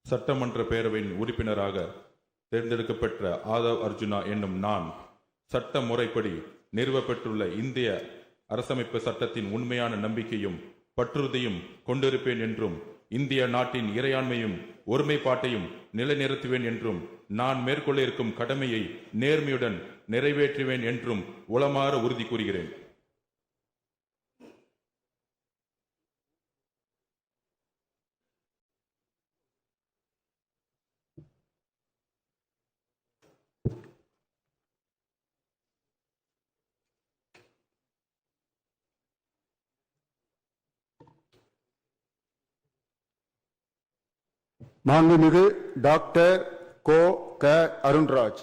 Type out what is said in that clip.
சட்டமன்ற பேரவையின் உறுப்பினராக தேர்ந்தெடுக்கப்பெற்ற ஆதவ் அர்ஜுனா என்னும் நான் சட்ட முறைப்படி நிறுவப்பட்டுள்ள இந்திய அரசமைப்பு சட்டத்தின் உண்மையான நம்பிக்கையும் பற்றுறுதியும் கொண்டிருப்பேன் என்றும் இந்திய நாட்டின் இறையாண்மையும் ஒருமைப்பாட்டையும் நிலைநிறுத்துவேன் என்றும் நான் மேற்கொள்ள இருக்கும் கடமையை நேர்மையுடன் நிறைவேற்றுவேன் என்றும் உளமாற உறுதி கூறுகிறேன். மாண்புமிகு டாக்டர் கோ க அருண்ராஜ்.